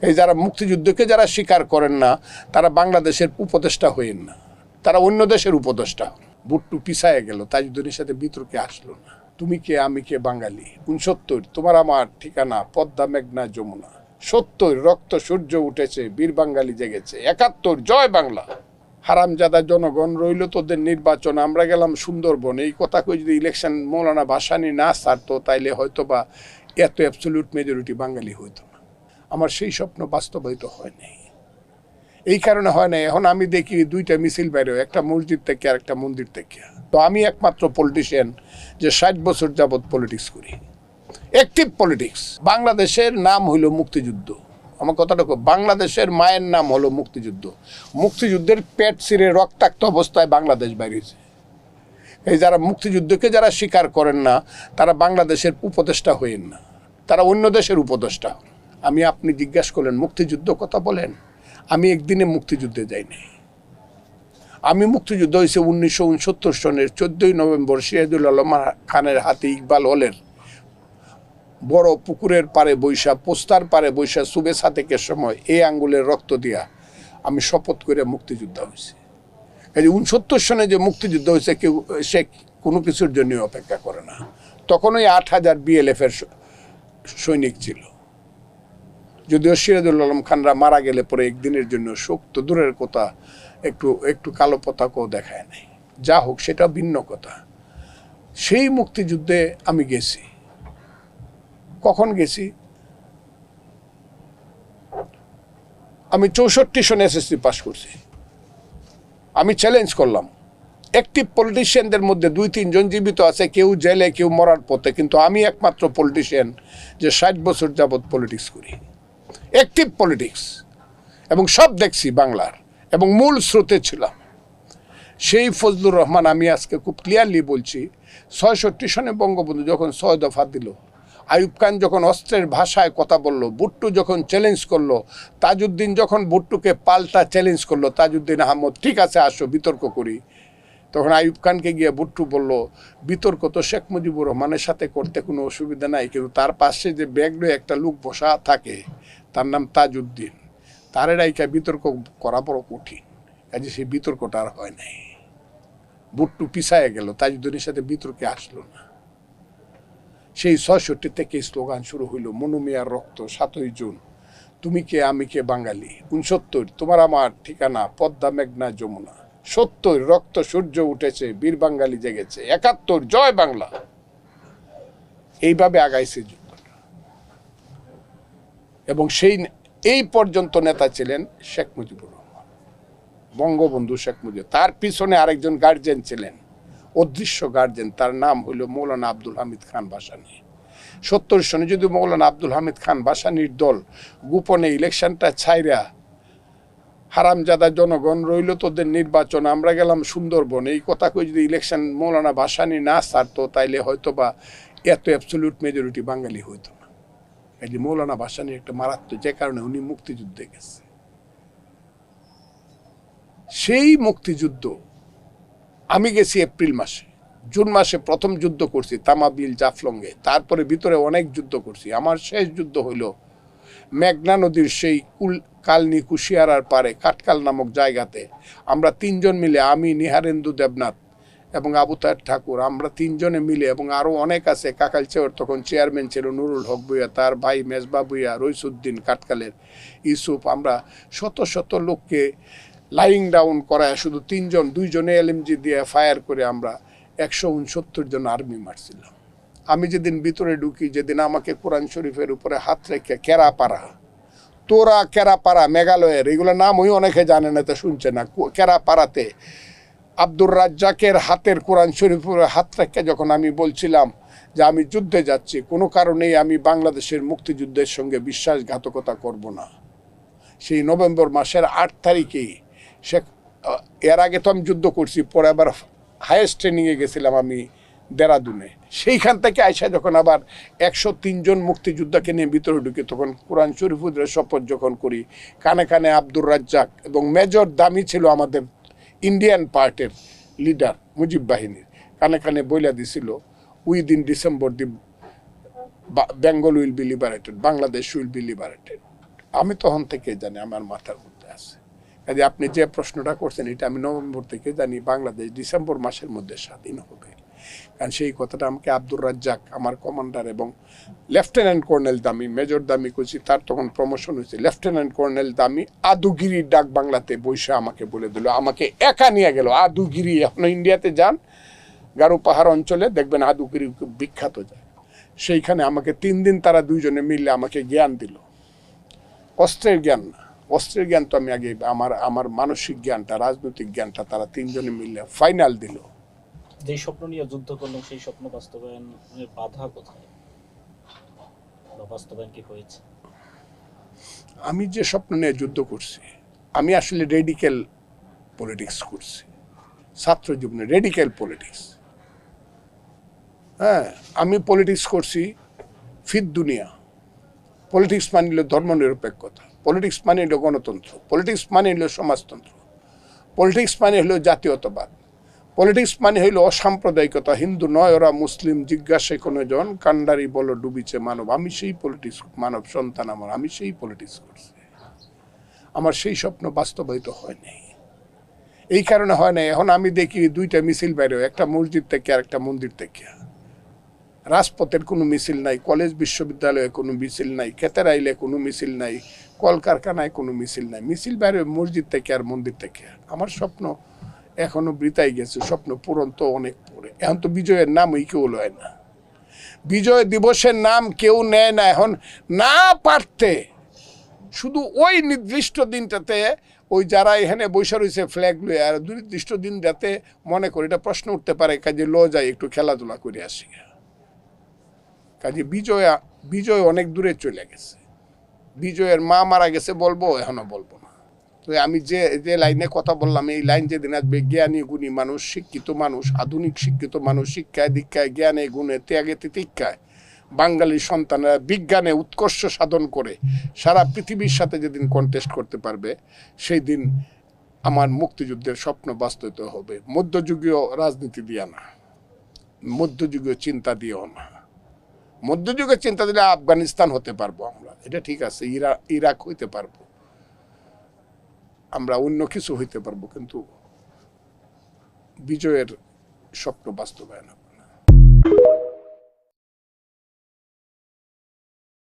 এই যারা মুক্তিযুদ্ধকে যারা স্বীকার করেন না তারা বাংলাদেশের উপদেষ্টা হইেন না, তারা অন্য দেশের উপদেষ্টা। বুট্টু পিছায় গেল, তাজউদ্দিনের সাথে বিতর্কে আসলো না। তুমি কে আমি কে বাঙালি, 69 তোমার আমার ঠিকানা, পদ্মা মেঘনা যমুনা, 70 রক্ত সূর্য উঠেছে, বীর বাঙালি জেগেছে, 71 জয় বাংলা। হারামজাদা জনগণ রইল তোদের নির্বাচন, আমরা গেলাম সুন্দরবন। এই কথা কই যদি ইলেকশন মৌলানা ভাসানী না ছাড়তো তাইলে হয়তো বা এত অ্যাবসলিউট মেজরিটি বাঙালি হইতো না। আমার সেই স্বপ্ন বাস্তবায়িত হয় নাই, এই কারণে হয় নাই। এখন আমি দেখি দুইটা মিছিল বাইরে, একটা মসজিদ থেকে আর একটা মন্দির থেকে। তো আমি একমাত্র পলিটিশিয়ান যে 60 বছর যাবৎ পলিটিক্স করি, অ্যাক্টিভ পলিটিক্স। বাংলাদেশের নাম হইল মুক্তিযুদ্ধ। আমার কথাটা, বাংলাদেশের মায়ের নাম হলো মুক্তিযুদ্ধ। মুক্তিযুদ্ধের পেট ছিঁড়ে রক্তাক্ত অবস্থায় বাংলাদেশ বাইরেছে। এই যারা মুক্তিযুদ্ধকে যারা স্বীকার করেন না তারা বাংলাদেশের উপদেষ্টা হইেন না, তারা অন্য দেশের উপদেষ্টা। আমি আপনি জিজ্ঞাসা করলেন মুক্তিযুদ্ধ কথা বলেন, আমি একদিনে মুক্তিযুদ্ধে যাইনি। আমি মুক্তিযুদ্ধ হয়েছে 1969 সনের 14ই নভেম্বর সিরাজুল আলম খানের হাতে ইকবাল হলের বড় পুকুরের পারে বৈশা, পোস্তার পারে বৈশা, সুবে সাতেকের সময় এই আঙ্গুলের রক্ত দিয়া আমি শপথ করে মুক্তিযুদ্ধ হয়েছে। এই 69 সনে যে মুক্তিযুদ্ধ হয়েছে কেউ সে কোনো কিছুর জন্য অপেক্ষা করে না। তখন ওই 8000 BLF এর সৈনিক ছিল। যদিও সিরাজুল আলম খানরা মারা গেলে পরে একদিনের জন্য শোক তো দূরের কথা, একটু কালো পতাকাও দেখায় নাই। যা হোক, সেটা ভিন্ন কথা। সেই মুক্তিযুদ্ধে আমি গেছি। কখন গেছি? আমি 64 সনে SSC পাস করছি। আমি চ্যালেঞ্জ করলাম, অ্যাক্টিভ পলিটিশিয়ানদের মধ্যে 2-3 জন জীবিত আছে, কেউ জেলে, কেউ মরার পথে, কিন্তু আমি একমাত্র পলিটিশিয়ান যে 60 বছর যাবৎ পলিটিক্স করি, অ্যাক্টিভ পলিটিক্স, এবং সব দেখছি বাংলার, এবং মূল স্রোতে ছিলাম। সেই ফজলুর রহমান, আমি আজকে খুব ক্লিয়ারলি বলছি, 66 সনে বঙ্গবন্ধু যখন 6 দফা দিল, আইয়ুব খান যখন অস্ত্রের ভাষায় কথা বলল, বুট্টু যখন চ্যালেঞ্জ করলো, তাজউদ্দিন যখন বুট্টুকে পাল্টা চ্যালেঞ্জ করলো, তাজউদ্দিন আহমদ ঠিক আছে আসো বিতর্ক করি, তখন আইয়ুব খানকে গিয়ে বুট্টু বলল, বিতর্ক তো শেখ মুজিবুর রহমানের সাথে করতে কোনো অসুবিধা নাই, কিন্তু তার পাশে যে ব্যাগ লয়ে একটা লোক বসা থাকে তার নাম তাজউদ্দিন, তার রাইকা বিতর্ক করা বড় কঠিন। কাজে সেই বিতর্কটা আর হয় নাই। বুট্টু পিছায় গেল, তাজউদ্দিনের সাথে বিতর্কে আসলো না। সেই 66 থেকে স্লোগান শুরু হইল, মনুমিয়ার রক্ত, 7ই জুন তুমি কে আমি কে বাঙালি, 69 তোমার আমার ঠিকানা, পদ্মা মেঘনা যমুনা, 70 রক্ত সূর্য উঠেছে, বীর বাঙালি জেগেছে, 71 জয় বাংলা। এইভাবে আগাইছে যুদ্ধটা। এবং এই পর্যন্ত নেতা ছিলেন শেখ মুজিবুর রহমান, বঙ্গবন্ধু শেখ মুজিব। তার পিছনে আরেকজন গার্জেন ছিলেন, অদৃশ্য গার্জেন, তার নাম হইল মৌলানা আব্দুল হামিদ খান ভাসানী। 70 সনে যদি মৌলানা আব্দুল হামিদ খান ভাসানীর দল গোপনে ইলেকশনটা ছাইরা, হারামজাদা জনগণ রইল তোদের নির্বাচন, আমরা গেলাম সুন্দরবন, এই কথা কই যদি ইলেকশন মৌলানা ভাসানী না ছাড়তো তাইলে হয়তো বা এত অ্যাবসলিউট মেজরিটি বাঙালি হইতো না। এই যে মৌলানা ভাসানী একটা মারাত্মক, যে কারণে উনি মুক্তিযুদ্ধে গেছে। সেই মুক্তিযুদ্ধ আমি গেছি এপ্রিল মাসে, জুন মাসে প্রথম যুদ্ধ করছি তামাবিল জাফলংয়ে, তারপরে ভিতরে অনেক যুদ্ধ করছি। আমার শেষ যুদ্ধ হইল মেঘনা নদীর সেই কালনি কুশিয়ারার পারে কাটকাল নামক জায়গাতে। আমরা 3 জন মিলে, আমি, নিহারেন্দু দেবনাথ এবং আবু তাহের ঠাকুর, আমরা 3 জনে মিলে, এবং আরও অনেক আছে, কাকালচেওর তখন চেয়ারম্যান ছিল নুরুল হক ভুইয়া, তার ভাই মেজবা ভুইয়া, রইসুদ্দিন কাটকালের, ইউসুফ, আমরা শত শত লোককে লাইং ডাউন করায় শুধু 3 জন, 2 জনে LMG দিয়ে ফায়ার করে আমরা 169 জন আর্মি মারছিলাম। আমি যেদিন ভিতরে ঢুকি, যেদিন আমাকে কোরআন শরীফের উপরে হাত রেখে কেরাপাড়া, তোরা কেরাপাড়া মেঘালয়ের, এগুলো নাম ওই অনেকে জানে না, তো শুনছে না, কেরাপাড়াতে আব্দুর রাজ্জাকের হাতের কোরআন শরীফের হাত রেখে যখন আমি বলছিলাম যে আমি যুদ্ধে যাচ্ছি, কোনো কারণেই আমি বাংলাদেশের মুক্তিযুদ্ধের সঙ্গে বিশ্বাসঘাতকতা করব না, সেই নভেম্বর মাসের 8 তারিখেই এর আগে তো আমি যুদ্ধ করছি, পরে আবার হাইয়েস্ট ট্রেনিংয়ে গেছিলাম আমি দেরাদুনে। সেইখান থেকে আইসা যখন আবার 103 জন মুক্তিযোদ্ধাকে নিয়ে ভিতরে ঢুকে, তখন কোরআন শরীফুদ্দের শপথ যখন করি, কানে কানে আব্দুর রাজ্জাক এবং মেজর দামি ছিল আমাদের ইন্ডিয়ান পার্টের লিডার মুজিব বাহিনীর, কানে কানে বইলা দিছিল, within December the Bengal will be liberated, Bangladesh will be liberated. আমি তখন থেকে জানি, আমার মাথার মধ্যে আছে। কাজে আপনি যে প্রশ্নটা করছেন এটা আমি নভেম্বর থেকে জানি বাংলাদেশ ডিসেম্বর মাসের মধ্যে স্বাধীন হবে। কারণ সেই কথাটা আমাকে আব্দুর রাজ্জাক, আমার কমান্ডার, এবং লেফটেন্যান্ট কর্নেল দামি, মেজর দামি করছি, তার তখন প্রমোশন হয়েছে, লেফটেন্যান্ট কর্নেল দামি আদুগিরির ডাক বাংলাতে বৈশা আমাকে বলে দিল, আমাকে একা নিয়ে গেল। আদুগিরি, এখনো ইন্ডিয়াতে যান গারো পাহাড় অঞ্চলে দেখবেন আদুগিরি খুব বিখ্যাত যায়। সেইখানে আমাকে 3 দিন তারা দুইজনে মিলে আমাকে জ্ঞান দিল, অস্ত্রের জ্ঞান না, অস্ত্রের জ্ঞান তো আমি আগে, আমার মানসিক জ্ঞানটা, রাজনৈতিক জ্ঞানটা তারা 3 জনে মিলে ফাইনাল দিল। যে স্বপ্ন নিয়ে যুদ্ধ করলেন সেই স্বপ্ন বাস্তবায়নের বাধা কোথায়, বা বাস্তবায়ন কি হয়েছে? আমি যে স্বপ্ন নিয়ে যুদ্ধ করছি, আমি আসলে রেডিক্যাল পলিটিক্স করছি, ছাত্র জীবনে রেডিক্যাল পলিটিক্স। হ্যাঁ, আমি পলিটিক্স করছি ফিদ দুনিয়া। পলিটিক্স মানে হলো ধর্মনিরপেক্ষতা, পলিটিক্স মানে হলো গণতন্ত্র, পলিটিক্স মানে হলো সমাজতন্ত্র, পলিটিক্স মানে হলো জাতীয়তাবাদ, পলিটিক্স মানে হইল অসাম্প্রদায়িকতা। হিন্দু নয় ওরা মুসলিম, জিজ্ঞাসা কোনো জন, কান্ডারি বলো ডুবিছে মানব। আমি সেই পলিটিক্স, মানব সন্তান আমার, আমি সেই পলিটিক্স করছি। আমার সেই স্বপ্ন বাস্তবায়িত হয় নাই, এই কারণে হয় নাই। এখন আমি দেখি 2টা মিছিল বাইরে, একটা মসজিদ থেকে আর একটা মন্দির থেকে। রাজপথের কোনো মিছিল নাই, কলেজ বিশ্ববিদ্যালয়ে কোনো মিছিল নাই, খেতেরাইলে কোনো মিছিল নাই, কলকারখানায় কোনো মিছিল নাই। মিছিল বাইরে মসজিদ থেকে আর মন্দির থেকে। আমার স্বপ্ন এখনো বৃতাই গেছে, স্বপ্ন পূরণ তো অনেক পরে। এখন তো বিজয়ের নাম ওই কেউ লয় না, বিজয় দিবসের নাম কেউ নেয় না এখন। না পারতে শুধু ওই নির্দিষ্ট দিনটাতে ওই যারা এখানে বৈশা রয়েছে ফ্ল্যাগ লয়ে, আর নির্দিষ্ট দিন যাতে মনে করি এটা প্রশ্ন উঠতে পারে, কাজে ল যায় একটু খেলাধুলা করে আসি। কাজে বিজয় অনেক দূরে চলে গেছে। বিজয়ের মা মারা গেছে বলবো, এখনো বলবো না। তো আমি যে লাইনে কথা বললাম, এই লাইন যেদিন আসবে, জ্ঞানী গুণী মানুষ, শিক্ষিত মানুষ, আধুনিক শিক্ষিত মানুষ, শিক্ষায় দীক্ষায় জ্ঞানে গুণে ত্যাগে তিতিক্ষায় বাঙালির সন্তানরা বিজ্ঞানে উৎকর্ষ সাধন করে সারা পৃথিবীর সাথে যেদিন কন্টেস্ট করতে পারবে, সেই দিন আমার মুক্তিযুদ্ধের স্বপ্ন বাস্তবিত হবে। মধ্যযুগীয় রাজনীতি দিয়ে না, মধ্যযুগীয় চিন্তা দিয়েও না। মধ্যযুগের চিন্তা দিলে আফগানিস্তান হতে পারবো আমরা, এটা ঠিক আছে, ইরাক হইতে পারবো, আমরা অন্য কিছু হইতে পারবো, কিন্তু বিজয়ের স্বপ্ন বাস্তবায়ন হবে।